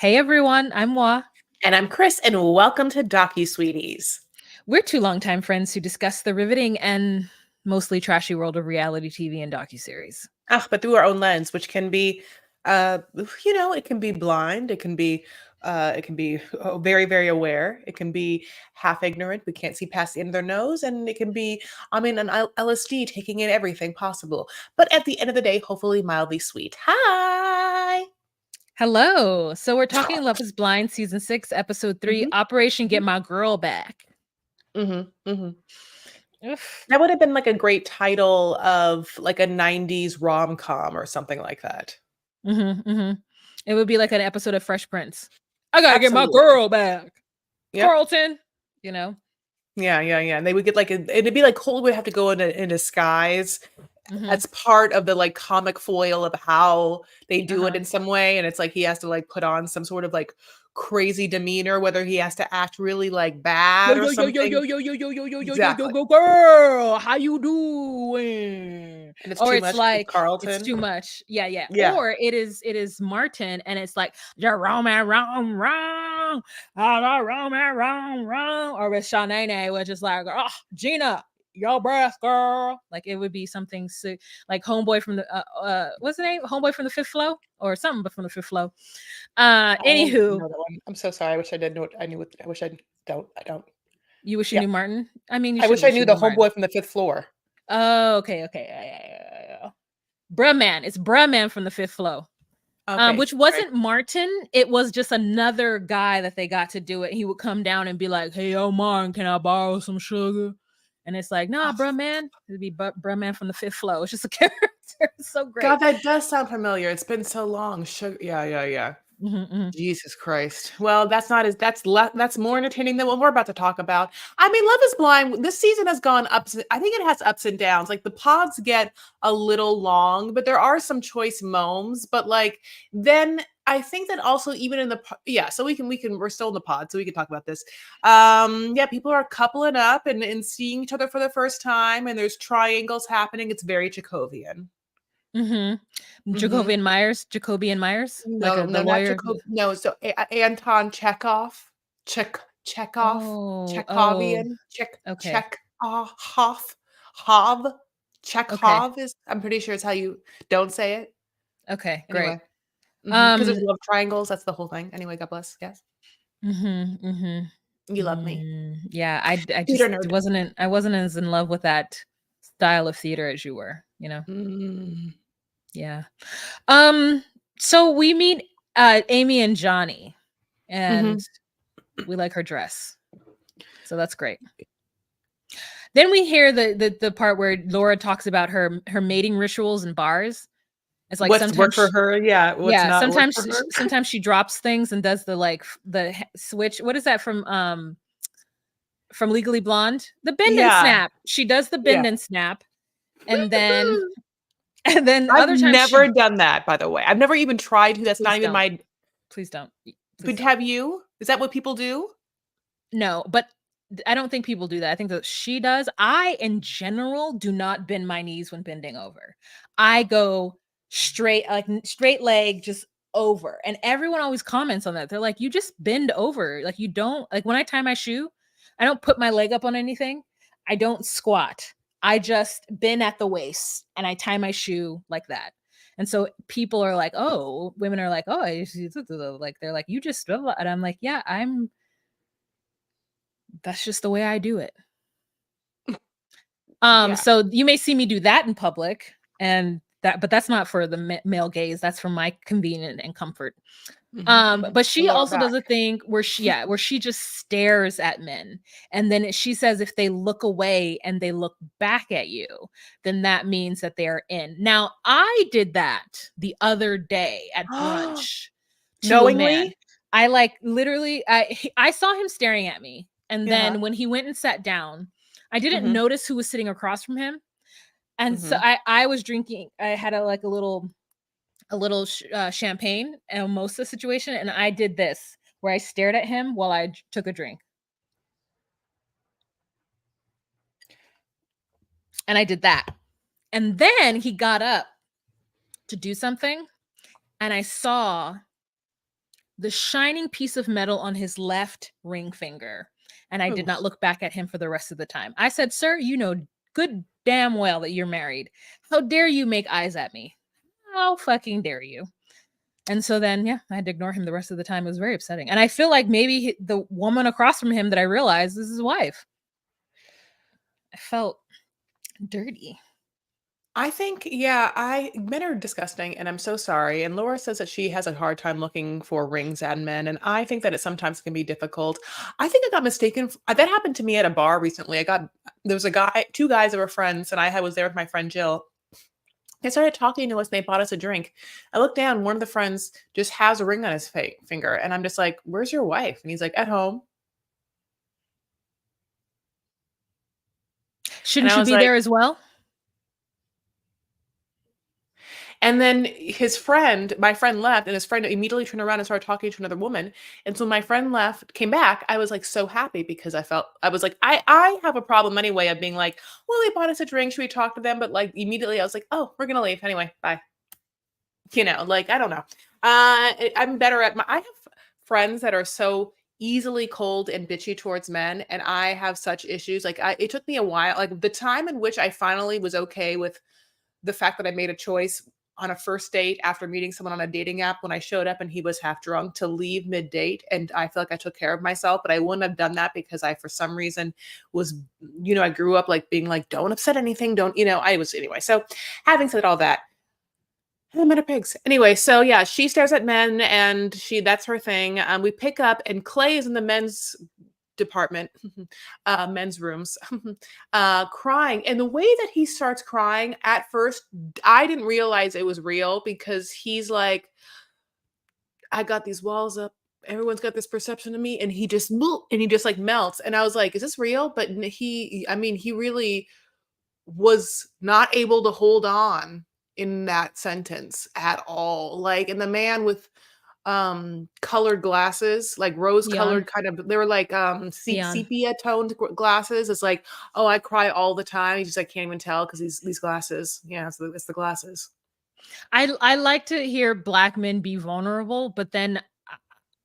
Hey everyone, I'm Wa. And I'm Chris, and welcome to DocuSweeties. We're two longtime friends who discuss the riveting and mostly trashy world of reality TV and docuseries. But through our own lens, which can be, uh, it can be blind, it can be very, very aware, it can be half ignorant, we can't see past the end of their nose, and it can be, an LSD taking in everything possible. But at the end of the day, hopefully mildly sweet. Hi. Hello. So we're talking Love is Blind season 6, episode 3, hmm Operation Get My Girl Back. hmm hmm Oof. That would have been like a great title of like a 90s rom-com or something like that. It would be like an episode of Fresh Prince. I gotta get my Absolutely. girl back. Yep. Carlton, you know. Yeah. And they would get like it'd be like Cole would have to go in disguise. Mhm. That's part of the like comic foil of how they do it Uh-huh. in some way. And it's like he has to like put on some sort of like crazy demeanor, whether he has to act really like Yo bad or yo yo yo yo something. yo yo yo yo yo yo yo yo Exactly. go girl, how you doing? And it's Or too it's much because like it's Carlton. too much. Yeah. Yeah. Or it is Martin and it's like Jerome and wrong, wrong. Or with Shanae, which is like, oh Gina, your breath, girl. Like it would be something sick, like homeboy from the what's the name? Homeboy from the Fifth Flow or something, but from the Fifth Flow. I don't Anywho, know that one. I'm so sorry. I wish I did know what I knew. I wish I don't. I don't. you wish you Yeah. knew Martin. I mean, you I should wish I wish knew you the knew Martin. homeboy from the fifth floor. Oh, okay. Yeah. Bruh Man. It's Bruh Man from the Fifth Flow. Okay. Which wasn't Martin. It was just another guy that they got to do it. He would come down and be like, "Hey, yo, Martin, can I borrow some sugar?" And it's like, "Nah, Bruh Man." It'd be Bruh Man from the Fifth Flow. It's just a character. It's so great. God, that does sound familiar. It's been so long. Sugar. Yeah. Mhm. Jesus Christ. Well, that's more entertaining than what we're about to talk about. I mean, Love is Blind, this season has gone ups. I think it has ups and downs. Like the pods get a little long, but there are some choice moments. But like then I think that also even in the yeah, so we're still in the pod, so we can talk about this. Yeah, people are coupling up and seeing each other for the first time, and there's triangles happening. It's very Chekhovian. Jacoby and Myers, like No, the no, not lawyer. Chekhov. No, so Anton Chekhov, Chekhov, Oh. Chekhovian, Okay. Chekhov, Hov, Okay. Chekhov is. I'm pretty sure it's how you don't say it. Okay. Great. Anyway, because there's Um. love triangles. That's the whole thing. Anyway, God bless. Yes, Mhm. Mhm. you love me, Yeah, I theater just nerd. I wasn't as in love with that style of theater as you were, you know? Mm. Yeah. Um, so we meet Amy and Johnny, and hmm we like her dress. So that's great. Then we hear the part where Laura talks about her mating rituals in bars. It's like What's worked for her? Yeah. What's yeah, not worked for her? sometimes she drops things and does the like switch. What is that from Legally Blonde? The bend and Yeah. snap. She does the Yeah. bend and snap, and then and then I've other times she never done that, by the way. I've never even tried to. That's not please even don't, my. please don't, please But don't. have you? Is that what people do? No, but I don't think people do that. I think that she does. I, in general, do not bend my knees when bending over. I go straight, like straight leg, just over. And everyone always comments on that. They're like, you just bend over. Like you don't like when I tie my shoe, I don't put my leg up on anything. I don't squat. I just bend at the waist and I tie my shoe like that. And so people are like, oh, women are like, oh, like they're like, you just, and I'm like, yeah, that's just the way I do it. Yeah. So you may see me do that in public, and but that's not for the male gaze. That's for my convenience and comfort. But The she lower also does back. a thing where she just stares at men, and then she says if they look away and they look back at you, then that means that they're in. Now I did that the other day at brunch to a man. Knowingly? I like literally I saw him staring at me, and Yeah. then when he went and sat down, I didn't Mhm, notice who was sitting across from him. And so mhm. I was drinking, I had a little champagne and mimosa situation, and I did this where I stared at him while I took a drink. And I did that. And then he got up to do something, and I saw the shining piece of metal on his left ring finger. And I did Oof. not look back at him for the rest of the time. I said, "Sir, you know good damn well that you're married. How dare you make eyes at me? How fucking dare you?" And so then, yeah, I had to ignore him the rest of the time. It was very upsetting. And I feel like maybe the woman across from him that I realized is his wife. I felt dirty. I think, yeah, men are disgusting, and I'm so sorry. And Laura says that she has a hard time looking for rings at men, and I think that it sometimes can be difficult. I think I got mistaken. That happened to me at a bar recently. There was a guy, two guys that were friends, and was there with my friend Jill. They started talking to us. And they bought us a drink. I looked down. One of the friends just has a ring on his finger, and I'm just like, "Where's your wife?" And he's like, "At home." And Shouldn't I you was be like, there as well? and then my friend left, and his friend immediately turned around and started talking to another woman. And so my friend left, came back. I was like so happy because I was like, I have a problem anyway of being like, well, they bought us a drink. Should we talk to them? But like immediately I was like, oh, we're gonna leave anyway. Bye. Like I don't know. I'm better at I have friends that are so easily cold and bitchy towards men, and I have such issues. It took me a while. Like the time in which I finally was okay with the fact that I made a choice on a first date after meeting someone on a dating app when I showed up and he was half drunk to leave mid date. And I feel like I took care of myself, but I wouldn't have done that because I, for some reason, was, I grew up like being like, don't upset anything. Don't, I was anyway. So having said all that, I'm out of pigs. Anyway, so yeah, she stares at men and that's her thing. We pick up and Clay is in the men's department, men's rooms, crying. And the way that he starts crying at first, I didn't realize it was real because he's like, I got these walls up. Everyone's got this perception of me. And he just, like melts. And I was like, is this real? But he really was not able to hold on in that sentence at all. Like, and the man with colored glasses, like rose Dion. colored they were like Dion. sepia toned glasses. It's like, oh, I cry all the time. He's just, I can't even tell because these glasses. Yeah, it's the glasses. I like to hear black men be vulnerable, but then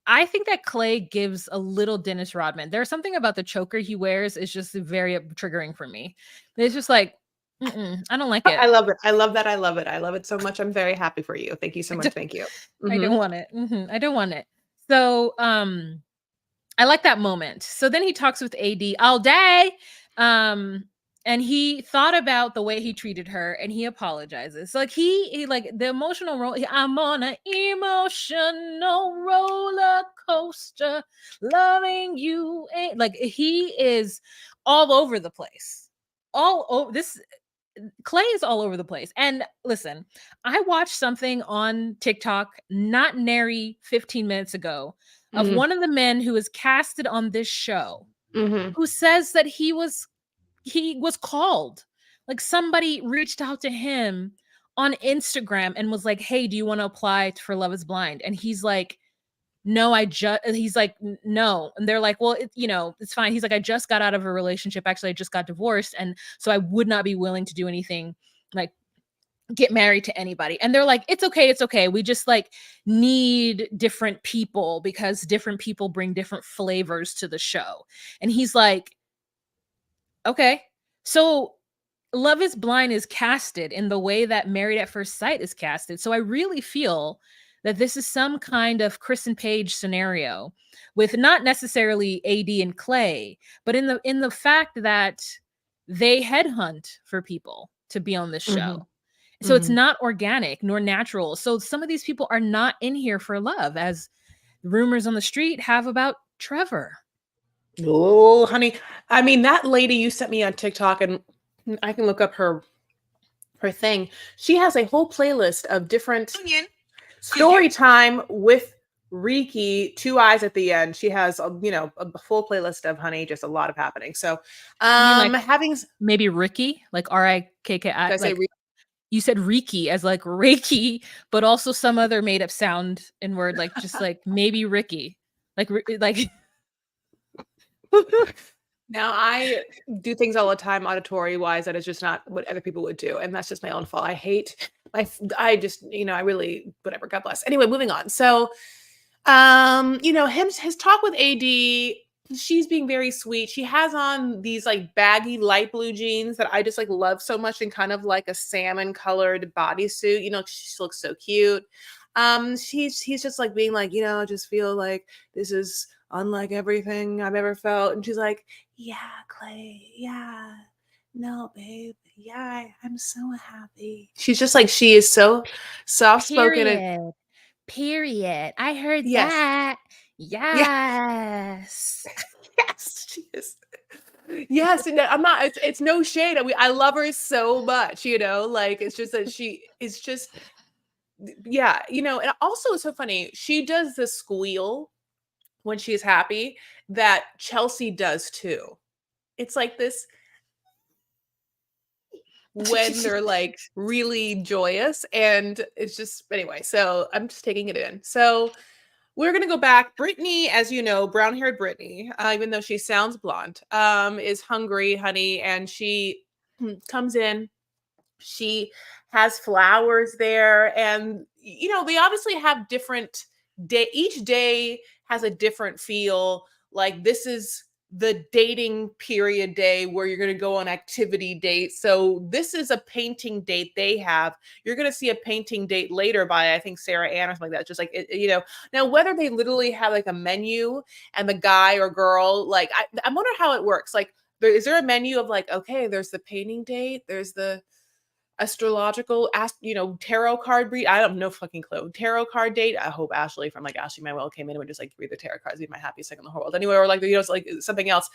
I think that Clay gives a little Dennis Rodman. There's something about the choker he wears is just very triggering for me. It's just like, I don't like I it. love it. I love that. I love it. I love it so much. I'm very happy for you. Thank you so I much. don't, Thank you. I don't Hmm. want it. I don't want it. So, I like that moment. So then he talks with AD all day. Um, and he thought about the way he treated her and he apologizes. So like he like the emotional role. I'm on an emotional roller coaster, loving you. Like he is all over the place. All over this Clay is all over the place. And listen, I watched something on TikTok not nary 15 minutes ago of Hmm. one of the men who is casted on this show Hmm. who says that he was called. Like somebody reached out to him on Instagram and was like, "Hey, do you want to apply for Love is Blind?" And he's like, "No, he's like, "No." And they're like, "Well, it's fine." He's like, "I just got out of a relationship. Actually, I just got divorced, and so I would not be willing to do anything like get married to anybody." And they're like, "It's okay, it's okay. We just like need different people because different people bring different flavors to the show." And he's like, "Okay." So Love is Blind is casted in the way that Married at First Sight is casted. So I really feel that this is some kind of Chris and Paige scenario with not necessarily AD and Clay, but in the fact that they headhunt for people to be on this Hmm. show. So it's Hmm. not organic nor natural. So some of these people are not in here for love, as rumors on the street have about Trevor. Oh, honey. I mean, that lady you sent me on TikTok, and I can look up her thing. She has a whole playlist of different story time with Riki, two eyes at the end. She has a full playlist of honey, just a lot of happening. So You mean like having did maybe Ricky, like RIKKI, I say like you said Riki as like Reiki, but also some other made up sound and word, like just like maybe Ricky, like now I do things all the time auditory wise that is just not what other people would do, and that's just my own fault. I hate I just I really whatever. God bless. Anyway, moving on. So His talk with AD, she's being very sweet. She has on these like baggy light blue jeans that I just like love so much, and kind of like a salmon colored bodysuit. She looks so cute. He's just like being like, I just feel like this is unlike everything I've ever felt. And she's like, yeah, Clay, yeah. No, babe. Yeah, I'm so happy. She's just like, she is so soft spoken and Period. Period. I heard yes. that. Yeah. Yes. Yes, she is. Yes, no, I'm not. It's no shade. I love her so much. Like it's just that she is just yeah. And also it's so funny. She does the squeal when she's happy that Chelsea does too. It's like this when they're like really joyous, and it's just anyway. So I'm just taking it in. So we're gonna go back. Brittany, as you know, brown-haired Brittany, even though she sounds blonde, is hungry, honey, and she comes in. She has flowers there, and they obviously have different day. Each day has a different feel. Like this is the dating period day where you're going to go on activity dates. So this is a painting date they have. You're going to see a painting date later by I think Sarah Ann or something like that. Just like now whether they literally have like a menu and the guy or girl like I wonder how it works. Like is there a menu of like, okay, there's the painting date, there's the astrological tarot card read. I have no fucking clue. Tarot card date. I hope Ashley from like Ashley Manuel came in and would just like read the tarot cards, be my happiest second in the whole world anyway, or like it's like something else.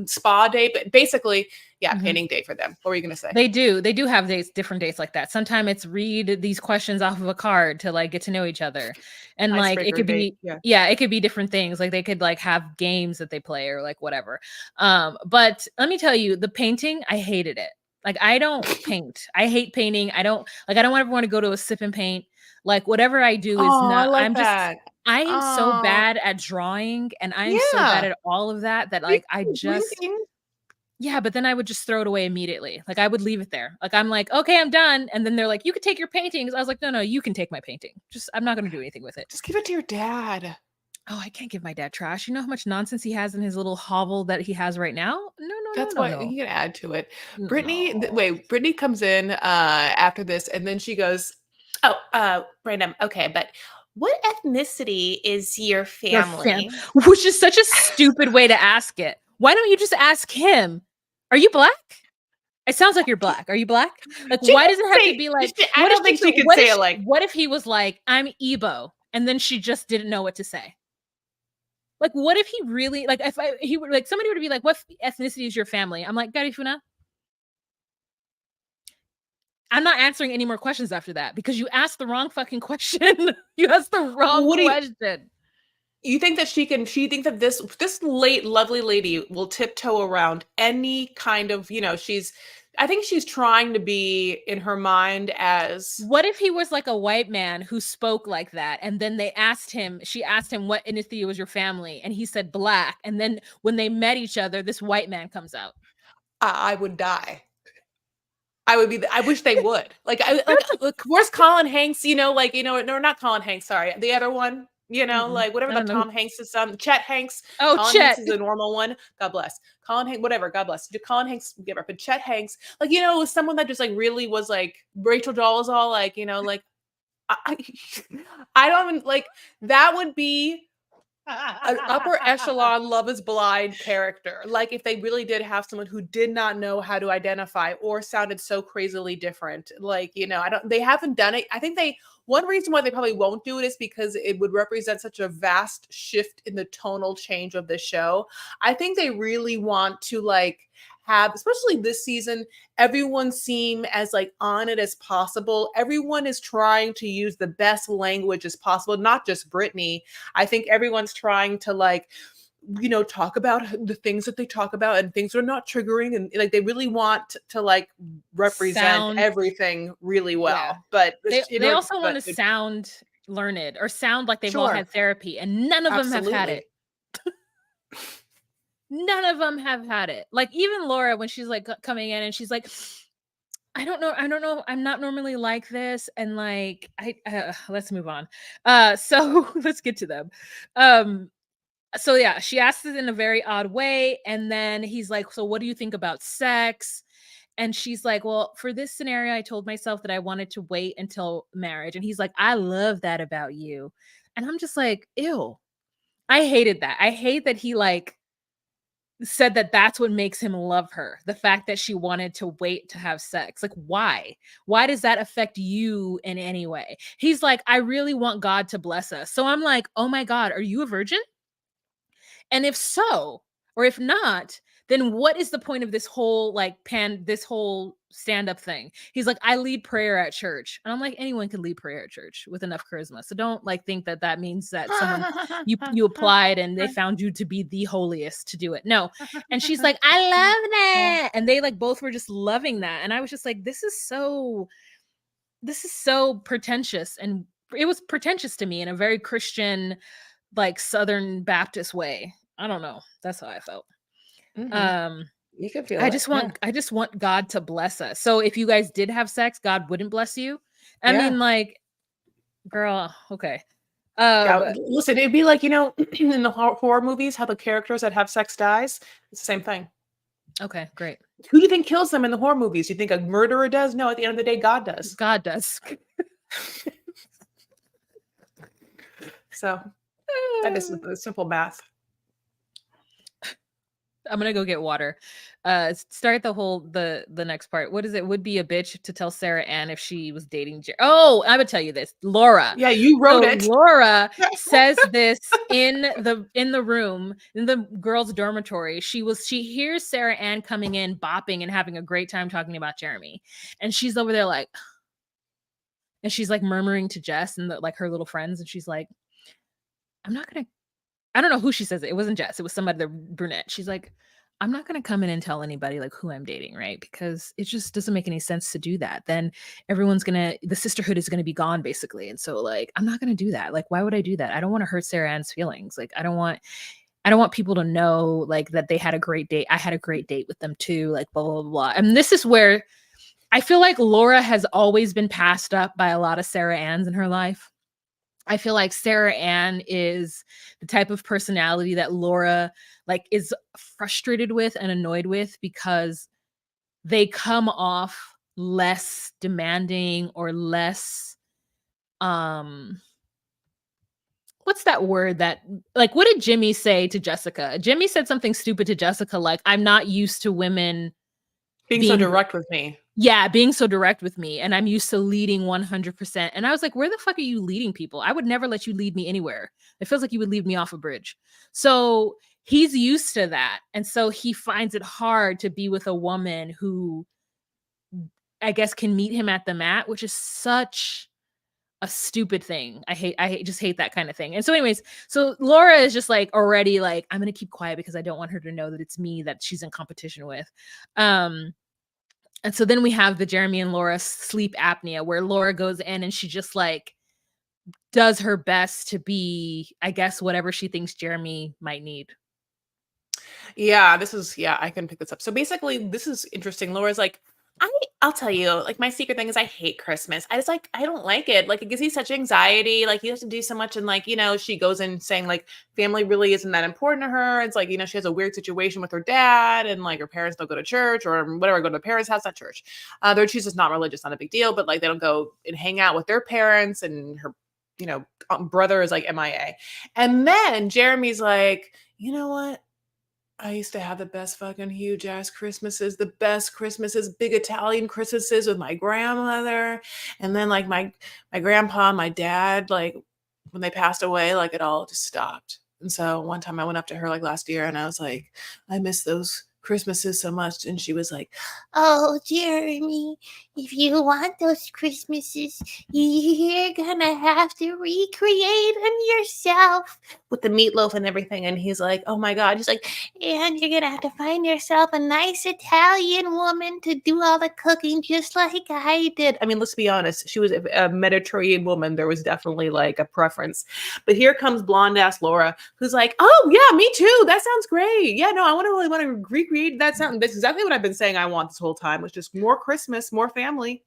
Spa date, but basically yeah, Mhm. painting date for them. What were you gonna say? They do have dates, different dates like that. Sometimes it's read these questions off of a card to like get to know each other. And like it Icebreaker could date. be Yeah. yeah, it could be different things. Like they could like have games that they play or like whatever. But let me tell you, the painting, I hated it. Like I don't paint. I hate painting. I don't ever want to go to a sip and paint. Like whatever I do is Oh, I not like that. I am so Oh, bad at drawing and I am so bad yeah. at all of that that Me like I too. just Painting. yeah, but then I would just throw it away immediately. Like I would leave it there. Like I'm like, "Okay, I'm done." And then they're like, "You can take your paintings." I was like, "No, no, you can take my painting. Just I'm not going to do anything with it." Just give it to your dad. Oh, I can't give my dad trash. You know how much nonsense he has in his little hovel that he has right now? No, no, no, That's no, what no. you can add to it. No. Brittany comes in after this, and then she goes, "Oh, random. Okay, but what ethnicity is your Your fam, family?" which is such a stupid way to ask it. Why don't you just ask him? Are you black? It sounds like you're black. Are you black? Like, She why didn't does it have to say. be like, I what if don't think she could say it like. what if he was like, I'm Igbo, and then she just didn't know what to say? Like, what if he really like if he would like somebody would be like, what ethnicity is your family? I'm like, Garifuna. I'm not answering any more questions after that because you asked the wrong fucking question. You asked the wrong What do question. you think that she can? She thinks that this late lovely lady will tiptoe around any kind of She's. I think she's trying to be in her mind as What if he was like a white man who spoke like that? And then she asked him what ethnicity was your family, and he said black. And then when they met each other, this white man comes out. I would die. I would be. I wish they would. Where's Colin Hanks? No, not Colin Hanks. Sorry, the other one. Mm-mm. Like whatever I the don't know. Tom Hanks' son, Chet Hanks. Oh, Colin Hanks Chet. is the normal one. God bless. Colin Hanks, whatever. God bless. Colin Hanks, give her. But Chet Hanks, was someone that just like really was like Rachel Dolezal, like I, I don't even like that would be an upper echelon Love is Blind character. Like if they really did have someone who did not know how to identify or sounded so crazily different. Like, I don't they haven't done it. I think one reason why they probably won't do it is because it would represent such a vast shift in the tonal change of the show. I think they really want to like have, especially this season, everyone seem as like on it as possible. Everyone is trying to use the best language as possible, not just Brittany. I think everyone's trying to like talk about the things that they talk about and things that are not triggering, and like they really want to like represent Sound. everything really Yeah. well. But They also want to sound learned or sound like they've all sure, had therapy, and none of them have had it. absolutely. None of them have had it. Like even Laura, when she's like coming in and she's like, I don't know. I don't know. I'm not normally like this, and like I let's move on. So let's get to them. Um, so yeah, she asks it in a very odd way, and then he's like, "So what do you think about sex?" And she's like, "Well, for this scenario, I told myself that I wanted to wait until marriage." And he's like, "I love that about you." And I'm just like, "Ew." I hated that. I hate that he like said that that's what makes him love her. The fact that she wanted to wait to have sex. Like, why? Why does that affect you in any way? He's like, I really want God to bless us. So I'm like, oh my God, are you a virgin? And if so, or if not, then what is the point of this whole this whole stand-up thing? He's like, I lead prayer at church. And I'm like, anyone can lead prayer at church with enough charisma. So don't like think that that means that someone you applied and they found you to be the holiest to do it. No. And she's like, I love that. And they like both were just loving that. And I was just like, this is so pretentious. And it was pretentious to me in a very Christian, like Southern Baptist way. I don't know. That's how I felt. Mhm. Um, You can feel it. Yeah. I just want God to bless us. So if you guys did have sex, God wouldn't bless you. I Yeah. mean, like, girl, okay. Yeah, Um, listen, it'd be like, in the horror movies, how the characters that have sex dies. It's the same thing. okay, great. Who do you think kills them in the horror movies? Do you think a murderer does? No, at the end of the day, God does. God does. So that is the simple math. I'm gonna go get water. Start the next part. What is it? Would be a bitch to tell Sarah Ann if she was dating Oh, I would tell you this. Laura. Yeah, you wrote So it. Laura says this in the room in the girls' dormitory. She hears Sarah Ann coming in, bopping and having a great time talking about Jeremy, and she's over there like, and she's like murmuring to Jess and like her little friends, and she's like, I'm not gonna I don't know who she says it. It wasn't Jess. It was somebody, the brunette. She's like, I'm not going to come in and tell anybody like who I'm dating, right? Because it just doesn't make any sense to do that. Then the sisterhood is going to be gone basically. And so like, I'm not going to do that. Like, why would I do that? I don't want to hurt Sarah Ann's feelings. Like, I don't want people to know like that they had a great date. I had a great date with them too. Like, blah, blah, blah, blah. And this is where I feel like Laura has always been passed up by a lot of Sarah Ann's in her life. I feel like Sarah Ann is the type of personality that Laura like is frustrated with and annoyed with because they come off less demanding or less what's that word that like what did Jimmy say to Jessica? Jimmy said something stupid to Jessica like I'm not used to women Being so being direct with me. yeah, being so direct with me and I'm used to leading 100%. And I was like, where the fuck are you leading people? I would never let you lead me anywhere. It feels like you would lead me off a bridge. So he's used to that. And so he finds it hard to be with a woman who I guess can meet him at the mat, which is such a stupid thing. Just hate that kind of thing. And so anyways, so Laura is just like already like, I'm going to keep quiet because I don't want her to know that it's me that she's in competition with. And so then we have the Jeremy and Laura sleep apnea where Laura goes in and she just like does her best to be, I guess, whatever she thinks Jeremy might need. Yeah, I can pick this up. So basically, this is interesting. Laura's like, I'll tell you, like my secret thing is I hate Christmas. I don't like it. Like it gives me such anxiety. Like you have to do so much. And like, she goes in saying like family really isn't that important to her. It's like, she has a weird situation with her dad and like her parents don't go to church or whatever, go to the parents' house, not church. Their Jesus not religious, not a big deal, but like they don't go and hang out with their parents and her, brother is like MIA. And then Jeremy's like, you know what? I used to have the best fucking huge ass Christmases, the best Christmases, big Italian Christmases with my grandmother. And then like my grandpa, my dad, like when they passed away, like it all just stopped. And so one time I went up to her like last year and I was like, I miss those Christmases so much. And she was like, oh, Jeremy, if you want those Christmases, you're gonna have to recreate them yourself with the meatloaf and everything. And he's like, oh my God. He's like, and you're gonna have to find yourself a nice Italian woman to do all the cooking just like I did. I mean, let's be honest, she was a Mediterranean woman. There was definitely like a preference. But here comes blonde ass Laura, who's like, oh yeah, me too. That sounds great. Yeah, no, I want to recreate read that sound? That's exactly what I've been saying I want this whole time, was just more Christmas, more family.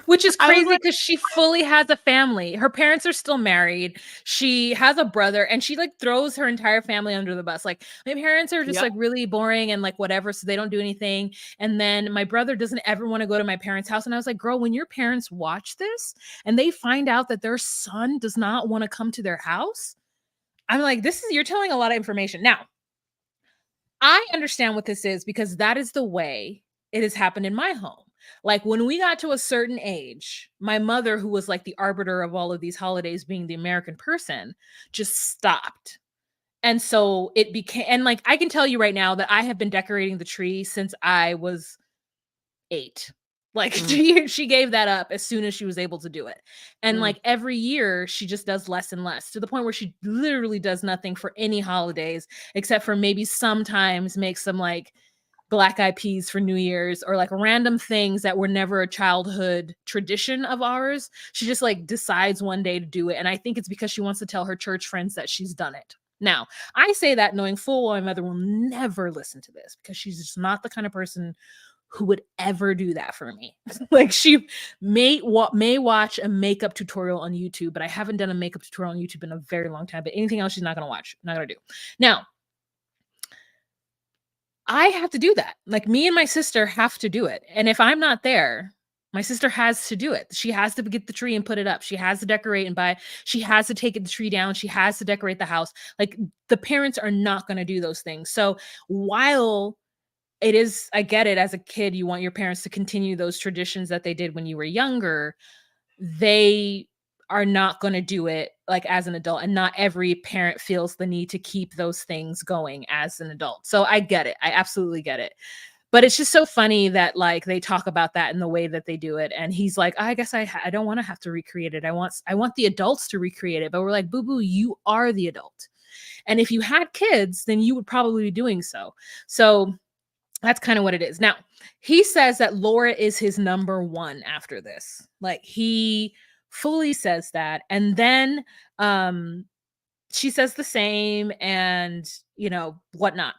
Which is I was crazy like, because she fully has a family. Her parents are still married. She has a brother, and she like throws her entire family under the bus. Like, my parents are just yep. like really boring and like whatever, so they don't do anything. And then my brother doesn't ever want to go to my parents' house. And I was like, girl, when your parents watch this and they find out that their son does not want to come to their house, I'm like, you're telling a lot of information. Now, I understand what this is because that is the way it has happened in my home. Like when we got to a certain age, my mother, who was like the arbiter of all of these holidays, being the American person, just stopped. And so it became, and like I can tell you right now that I have been decorating the tree since I was 8. Like Mm, she gave that up as soon as she was able to do it. And mm, like every year she just does less and less, to the point where she literally does nothing for any holidays except for maybe sometimes make some like black eyed peas for New Year's, or like random things that were never a childhood tradition of ours. She just like decides one day to do it. And I think it's because she wants to tell her church friends that she's done it. Now, I say that knowing full well my mother will never listen to this because she's just not the kind of person who would ever do that for me. Like she may watch a makeup tutorial on YouTube, but I haven't done a makeup tutorial on YouTube in a very long time. But anything else she's not gonna watch, not gonna do. Now, I have to do that. Like me and my sister have to do it. And if I'm not there, my sister has to do it. She has to get the tree and put it up. She has to decorate and buy. She has to take the tree down. She has to decorate the house. Like the parents are not going to do those things. So while it is, I get it, as a kid, you want your parents to continue those traditions that they did when you were younger, they are not going to do it like as an adult, and not every parent feels the need to keep those things going as an adult. So I get it. I absolutely get it. But it's just so funny that like they talk about that in the way that they do it, and he's like, I guess I don't want to have to recreate it. I want the adults to recreate it. But we're like, boo boo, you are the adult. And if you had kids, then you would probably be doing so. So that's kind of what it is. Now, he says that Laura is his number one after this. Like he fully says that. And then she says the same, and whatnot.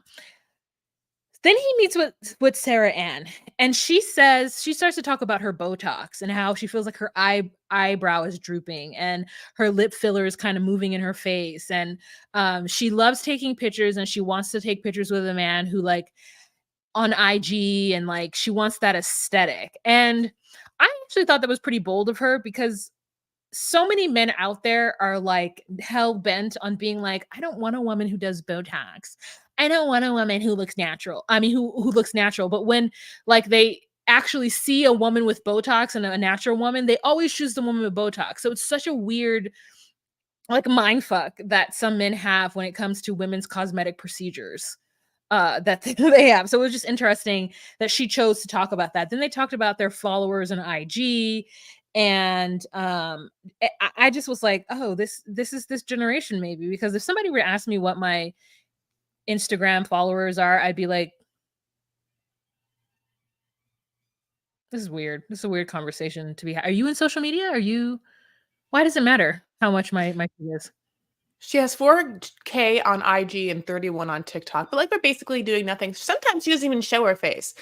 Then he meets with Sarah Ann, and she starts to talk about her Botox and how she feels like her eyebrow is drooping and her lip filler is kind of moving in her face. And she loves taking pictures, and she wants to take pictures with a man who like on IG, and like she wants that aesthetic. And I actually thought that was pretty bold of her, because so many men out there are like hell bent on being like, I don't want a woman who does Botox. I don't want a woman who looks natural. I mean, who looks natural. But when like they actually see a woman with Botox and a natural woman, they always choose the woman with Botox. So it's such a weird like mind fuck that some men have when it comes to women's cosmetic procedures that they have. So it was just interesting that she chose to talk about that. Then they talked about their followers on IG, and I just was like, oh, this is this generation maybe, because if somebody were to ask me what my Instagram followers are, I'd be like, this is weird. This is a weird conversation to be. Are you in social media? Are you? Why does it matter how much my feed is? She has 4K on IG and 31 on TikTok, but like they're basically doing nothing. Sometimes she doesn't even show her face.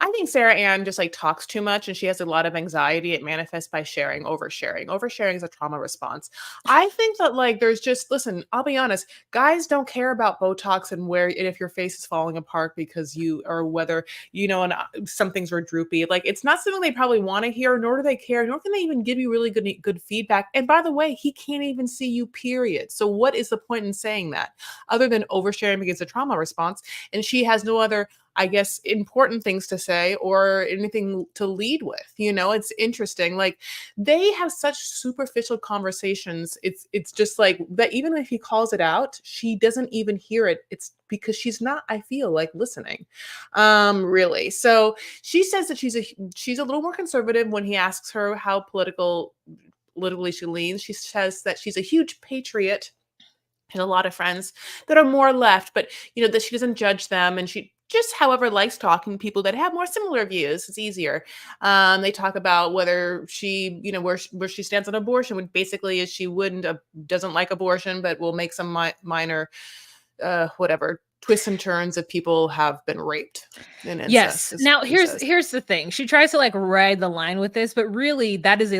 I think Sarah Ann just like talks too much and she has a lot of anxiety. It manifests by sharing, oversharing. Oversharing is a trauma response. I think that like there's just, listen, I'll be honest, guys don't care about Botox and where, and if your face is falling apart because you, or whether, and some things were droopy. Like it's not something they probably want to hear, nor do they care, nor can they even give you really good feedback. And by the way, he can't even see you, period. So what is the point in saying that other than oversharing because of trauma response? And she has no other, I guess, important things to say or anything to lead with. It's interesting. Like they have such superficial conversations. It's just like that. Even if he calls it out, she doesn't even hear it. It's because she's not, I feel like, listening. Really. So she says that she's a little more conservative when he asks her how politically she leans. She says that she's a huge patriot and a lot of friends that are more left, but that she doesn't judge them, and she just, however, likes talking to people that have more similar views. It's easier. They talk about whether she, where she stands on abortion, which basically is she doesn't like abortion, but will make some minor, whatever, twists and turns if people have been raped in incest, Yes. is Now what she says. here's the thing. She tries to like ride the line with this, but really that is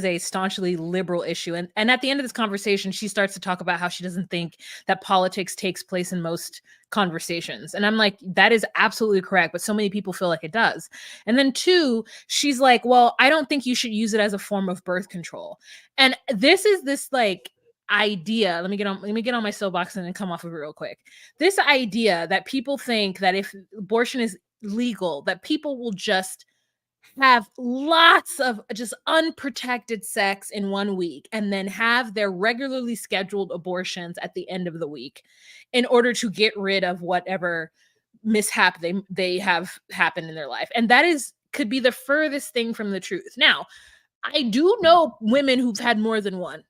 a staunchly liberal issue. And at the end of this conversation, she starts to talk about how she doesn't think that politics takes place in most conversations. And I'm like, that is absolutely correct, but so many people feel like it does. And then two, she's like, well, I don't think you should use it as a form of birth control. And this is this like idea. Let me get on my soapbox and then come off of it real quick. This idea that people think that if abortion is legal, that people will just have lots of just unprotected sex in 1 week and then have their regularly scheduled abortions at the end of the week in order to get rid of whatever mishap they have happened in their life. And that is could be the furthest thing from the truth. Now, I do know women who've had more than one,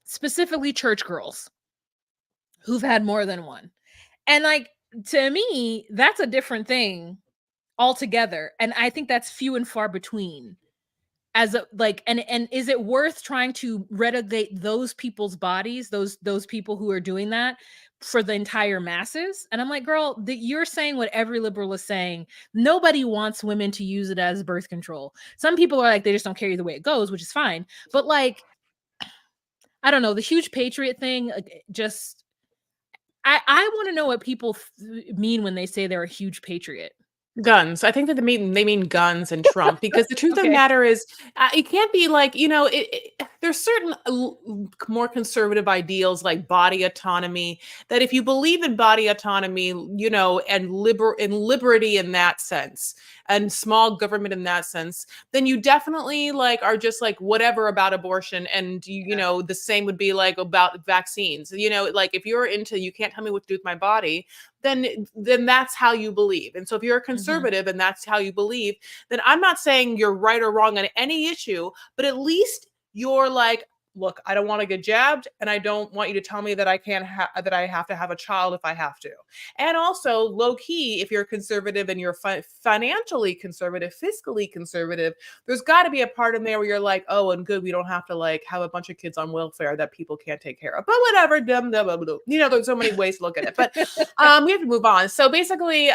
specifically church girls who've had more than one. And like to me, that's a different thing altogether. And I think that's few and far between. As a like and is it worth trying to relegate those people's bodies, those people who are doing that for the entire masses? And I'm like, girl, you're saying what every liberal is saying. Nobody wants women to use it as birth control. Some people are like, they just don't care either way it goes, which is fine. But like, I don't know, the huge patriot thing, just I want to know what people mean when they say they're a huge patriot. Guns. I think that they mean guns and Trump, because the truth of the Okay. matter is, it can't be like, there's certain more conservative ideals like body autonomy, that if you believe in body autonomy, and liberty in that sense, and small government in that sense, then you definitely like are just like whatever about abortion. And the same would be like about vaccines. Like if you're into, you can't tell me what to do with my body, then that's how you believe. And so if you're a Mhm. conservative and that's how you believe, then I'm not saying you're right or wrong on any issue, but at least you're like, look, I don't want to get jabbed, and I don't want you to tell me that that I have to have a child if I have to. And also, low key, if you're conservative and you're financially conservative, fiscally conservative, there's got to be a part in there where you're like, oh, and good, we don't have to like have a bunch of kids on welfare that people can't take care of. But whatever, there's so many ways to look at it. But we have to move on. So basically,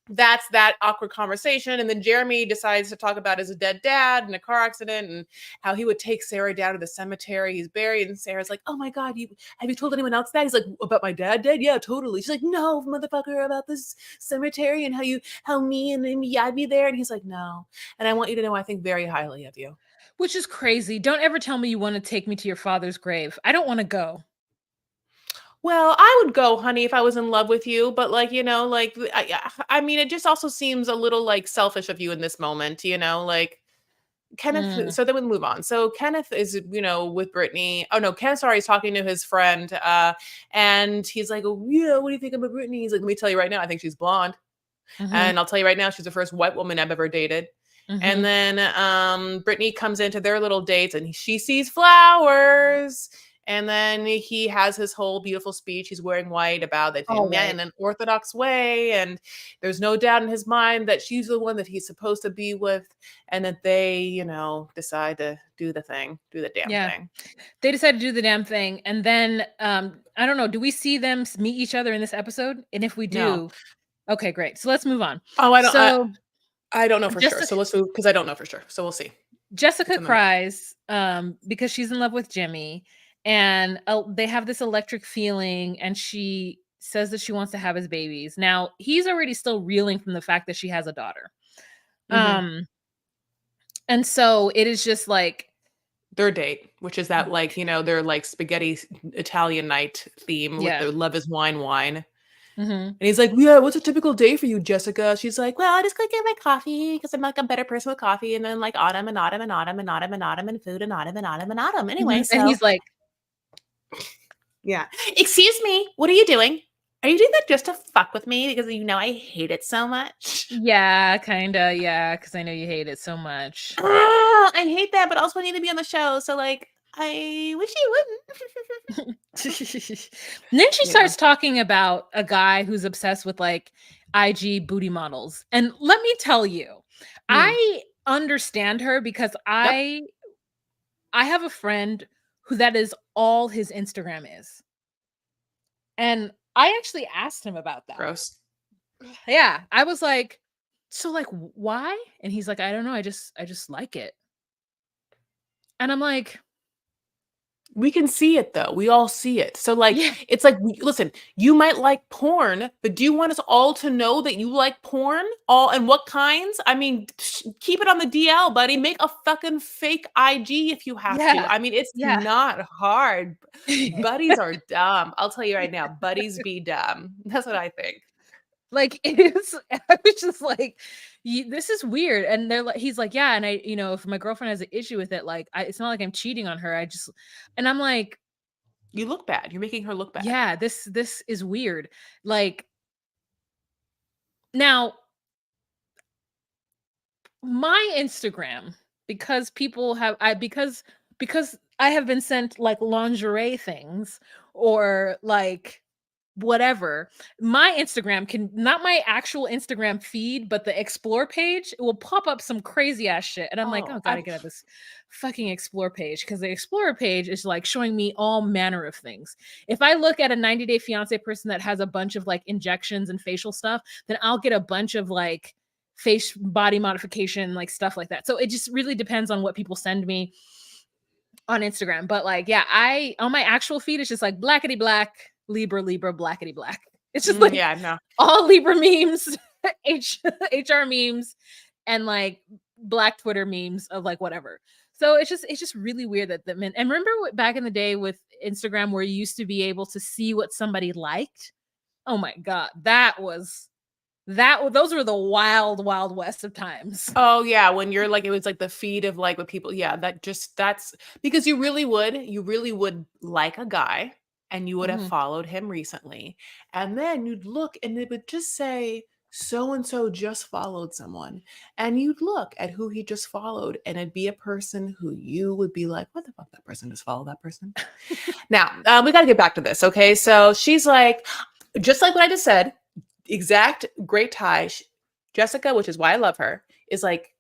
that's that awkward conversation. And then Jeremy decides to talk about his dead dad in a car accident and how he would take Sarah down to the cemetery. He's buried, and Sarah's like, oh my God, have you told anyone else that? He's like, about my dad dead? Yeah, totally. She's like, no, motherfucker, about this cemetery and how me and me, I'd be there. And he's like, no. And I want you to know I think very highly of you. Which is crazy. Don't ever tell me you want to take me to your father's grave. I don't want to go. Well, I would go, honey, if I was in love with you, but like, like I mean, it just also seems a little like selfish of you in this moment, like Kenneth. Mm, So then we move on. So Kenneth is, with Brittany. Oh no, Kenneth, sorry, he's talking to his friend, and he's like, oh yeah, what do you think about Brittany? He's like, let me tell you right now, I think she's blonde. mhm, And I'll tell you right now, she's the first white woman I've ever dated. And mhm. then Brittany comes into their little dates, and she sees flowers. And then he has his whole beautiful speech. He's wearing white about that All man white. in an orthodox way. And there's no doubt in his mind that she's the one that he's supposed to be with. And that they, decide to do the damn Yeah. thing. They decided to do the damn thing. And then I don't know, do we see them meet each other in this episode? And if we No. do, okay, great. So let's move on. Oh, So I don't know for just sure. So let's move, because I don't know for sure. So we'll see. It's Jessica in the middle. cries because she's in love with Jimmy, and they have this electric feeling, and she says that she wants to have his babies. Now, he's already still reeling from the fact that she has a daughter. Hmm. Um, and so it is just like, Their date, which is that like, their like spaghetti Italian night theme with yeah. the love is wine wine. Mhm. And he's like, yeah, what's a typical day for you, Jessica? She's like, well, I just go get my coffee because I'm like a better person with coffee. And then like autumn and autumn and autumn and autumn and autumn and food and autumn and autumn and autumn. Anyway, Mhm. And so he's like, yeah. Excuse me, what are you doing? Are you doing that just to fuck with me? Because I hate it so much. yeah, kinda, yeah, because I know you hate it so much. Ah, I hate that, but also I need to be on the show. So like, I wish you wouldn't. Then she Yeah. starts talking about a guy who's obsessed with like IG booty models. And let me tell you, Mm. I understand her because Yep. I have a friend who that is all his Instagram is. And I actually asked him about that. Gross. Yeah, I was like, "So, like, why?" And he's like, "I don't know, I just like it." And I'm like, We can see it though. We all see it. So like "Yeah, it's like listen, you might like porn, but do you want us all to know that you like porn? All and what kinds? I mean, keep it on the DL, buddy. Make a fucking fake IG if you have to. yeah, I mean, it's yeah." not hard. Buddies are dumb. I'll tell you right now, buddies be dumb. That's what I think. Like, it's I was just like, this is weird." And he's like, "Yeah, and if my girlfriend has an issue with it, like, it's not like I'm cheating on her. I just," and I'm like, You look bad. You're making her look bad. "Yeah, this is weird." Like, now my Instagram, because people have I because I have been sent like lingerie things or like whatever. My Instagram can, not my actual Instagram feed, but the explore page, it will pop up some crazy ass shit. And I'm like, oh Oh, God, I gotta have this fucking explore page. Cause the explorer page is like showing me all manner of things. If I look at a 90-day fiance person that has a bunch of like injections and facial stuff, then I'll get a bunch of like face body modification, like stuff like that. So it just really depends on what people send me on Instagram. But like, yeah, I on my actual feed, it's just like blackety black, Libra, Libra, blackety black. It's just like yeah, no. all Libra memes, HR memes, and like black Twitter memes of like whatever. So it's just really weird that the men, and remember what back in the day with Instagram where you used to be able to see what somebody liked? Oh my God. Those were the wild, wild west of times. Oh, yeah, when you're like it was like the feed of like what people yeah, that's because you really would like a guy and you would have Mhm. followed him recently. And then you'd look and it would just say so and so just followed someone. And you'd look at who he just followed and it'd be a person who you would be like, what the fuck that person just followed that person? Now, we got to get back to this, okay? So she's like, just like what I just said, exact great tie. Jessica, which is why I love her, is like,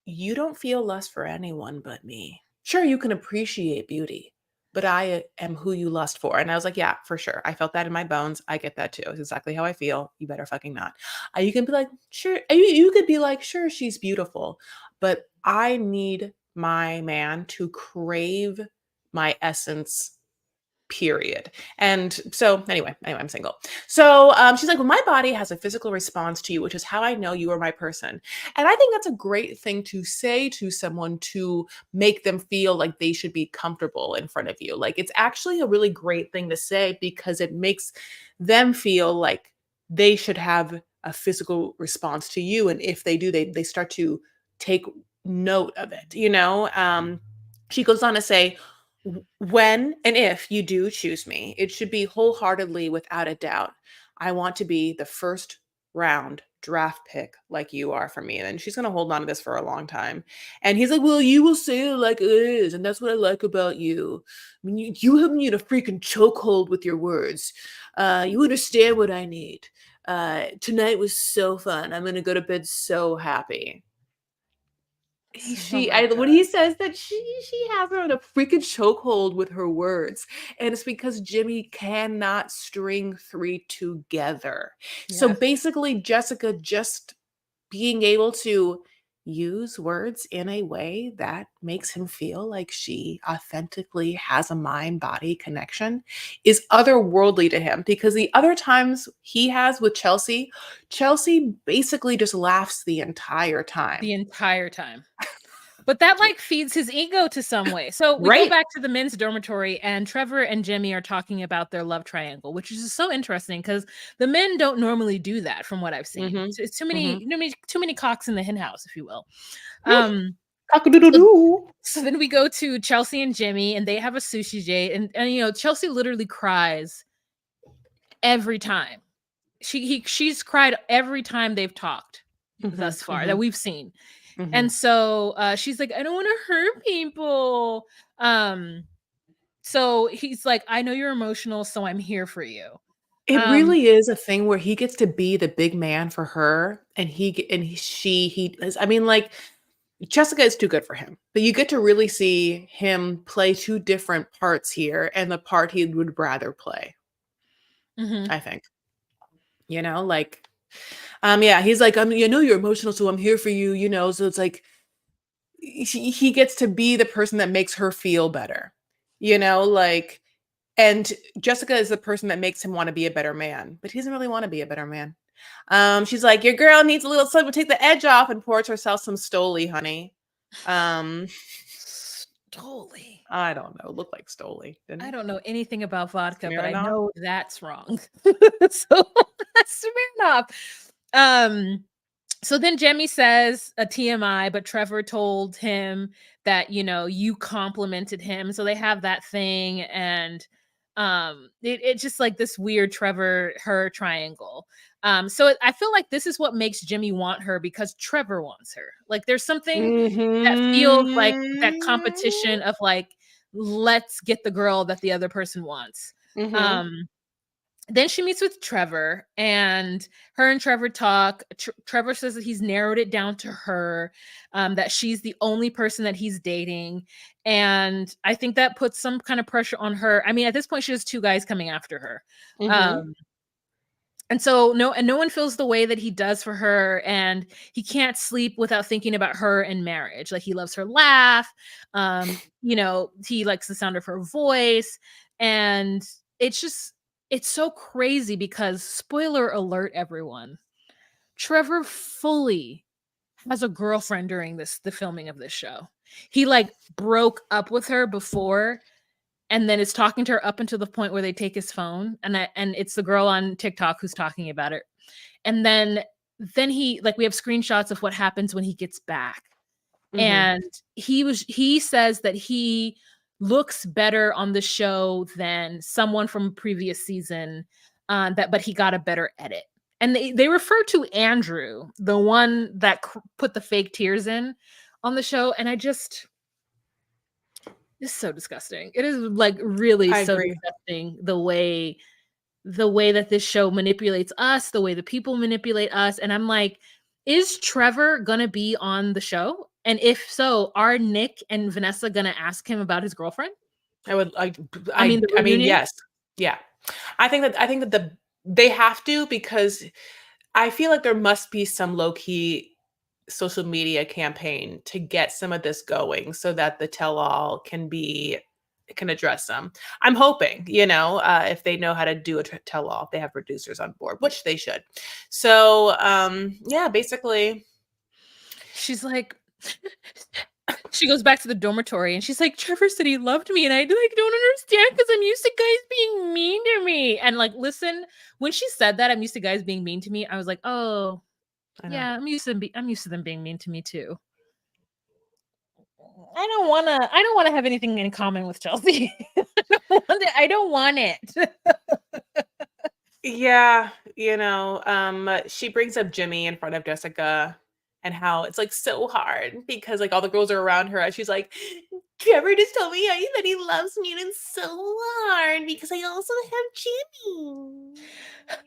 you don't feel lust for anyone but me. Sure, you can appreciate beauty, but I am who you lust for. And I was like, yeah, for sure. I felt that in my bones. I get that too. It's exactly how I feel. You better fucking not. You can be like, sure. You could be like, sure, she's beautiful, but I need my man to crave my essence period. And so anyway, I'm single. So she's like, well, my body has a physical response to you, which is how I know you are my person. And I think that's a great thing to say to someone to make them feel like they should be comfortable in front of you. Like it's actually a really great thing to say because it makes them feel like they should have a physical response to you. And if they do, they start to take note of it, you know? She goes on to say, when and if you do choose me, it should be wholeheartedly without a doubt. I want to be the first round draft pick like you are for me. And then she's going to hold on to this for a long time. And he's like, well, you will say it like it is. And that's what I like about you. I mean, you have me in a freaking chokehold with your words. You understand what I need. Tonight was so fun. I'm going to go to bed so happy. Oh my When he God. says that she has her in a freaking chokehold with her words, and it's because Jimmy cannot string three together. So Yeah. basically, Jessica just being able to use words in a way that makes him feel like she authentically has a mind body connection is otherworldly to him because the other times he has with Chelsea basically just laughs the entire The time. entire time. But that, like, feeds his ego to some way. So we go Right? back to the men's dormitory, and Trevor and Jimmy are talking about their love triangle, which is just so interesting because the men don't normally do that from what I've seen. Mhm. It's Mhm. too many cocks in the hen house, if you will. Um, so Cock-a-doodle-doo. so then we go to Chelsea and Jimmy, and they have a sushi date, and Chelsea literally cries every time. She's cried every time they've talked Mhm, thus far that mhm, we've seen. And mhm. so, she's like, "I don't wanna hurt people." Um, so he's like, "I know you're emotional, so I'm here for you." It Um, really is a thing where he gets to be the big man for her, and he ge and he she he is I mean, like, Jessica is too good for him, but you get to really see him play 2 different parts here and the part he would rather play. Mhm. I think. Like, yeah, he's like, you're emotional, so I'm here for you, so it's like he gets to be the person that makes her feel better, like, and Jessica is the person that makes him want to be a better man, but he doesn't really want to be a better man. She's like, your girl needs a little something to take the edge off, and pours herself some Stoli, honey. Um, Stoli. I don't know. Looked like Stoli, didn't I it? don't know anything about vodka, but I Smirnoff? know that's wrong. So Smirnoff. Um, so then Jemmy says a TMI, but Trevor told him that, you complimented him. So they have that thing, and it's just like this weird Trevor her triangle. So I feel like this is what makes Jimmy want her, because Trevor wants her. Like there's something that feels like that competition Mhm. of like, let's get the girl that the other person wants. Mhm. Um then she meets with Trevor, and her and Trevor talk. Trevor says that he's narrowed it down to her, that she's the only person that he's dating. And I think that puts some kind of pressure on her. I mean, at this point, she has two guys coming after her. Mhm. Um, no one feels the way that he does for her, and he can't sleep without thinking about her and marriage. Like he loves her laugh. He likes the sound of her voice, and it's just it's so crazy because, spoiler alert everyone, Trevor fully has a girlfriend during the filming of this show. He like broke up with her before, and then is talking to her up until the point where they take his phone, and it's the girl on TikTok who's talking about it. And then he like we have screenshots of what happens when he gets back. Mhm. And he says that he looks better on the show than someone from a previous season, but he got a better edit. And they refer to Andrew, the one that put the fake tears in on the show, and it's so disgusting. It is like really I so agree. disgusting the way that this show manipulates us, the way the people manipulate us. And I'm like, is Trevor gonna be on the show? And if so, are Nick and Vanessa gonna ask him about his girlfriend? I would I mean, the I mean, reunion? yes. Yeah. I think that they have to, because I feel like there must be some low key social media campaign to get some of this going so that the tell all can address them. I'm hoping, if they know how to do a tell all, if they have producers on board, which they should. So, yeah, basically, She's like, she goes back to the dormitory and she's like, Trevor said he loved me, and I like don't understand because I'm used to guys being mean to me. And like, listen, when she said that, I'm used to guys being mean to me, I was like, oh I know. yeah, I'm used to them being mean to me too. I don't wanna have anything in common with Chelsea. I don't want it. Yeah, she brings up Jimmy in front of Jessica, and how it's like so hard because like all the girls are around her, and she's like, Trevor just told me that he loves me, and it's so hard because I also have Jimmy.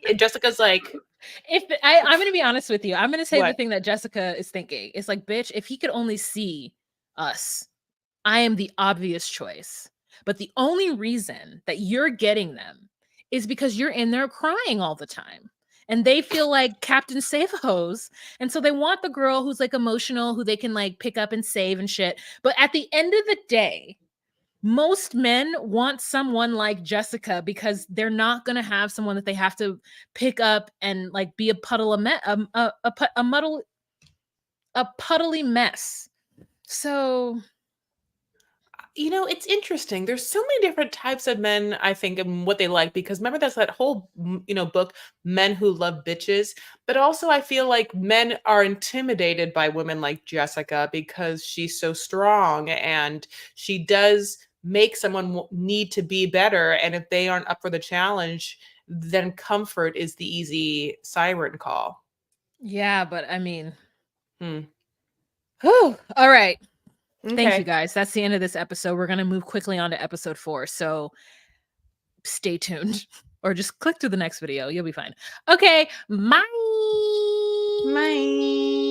And Jessica's like, I'm gonna be honest with you. I'm gonna say the what? thing that Jessica is thinking. It's like, bitch, if he could only see us, I am the obvious choice. But the only reason that you're getting them is because you're in there crying all the time. And they feel like Captain Save a Hose. And so they want the girl who's like emotional, who they can like pick up and save and shit. But at the end of the day, most men want someone like Jessica because they're not going to have someone that they have to pick up and like be a puddle of a muddle a puddly mess. So It's interesting. There's so many different types of men, I think, and what they like, because remember that's that whole, book, Men Who Love Bitches. But also, I feel like men are intimidated by women like Jessica because she's so strong and she does make someone need to be better. And if they aren't up for the challenge, then comfort is the easy siren call. yeah, but I mean, Hmm. whew, all right. Thank you Okay. guys. That's the end of this episode. We're going to move quickly on to episode 4. So stay tuned or just click to the next video. You'll be fine. Okay. Bye. Bye.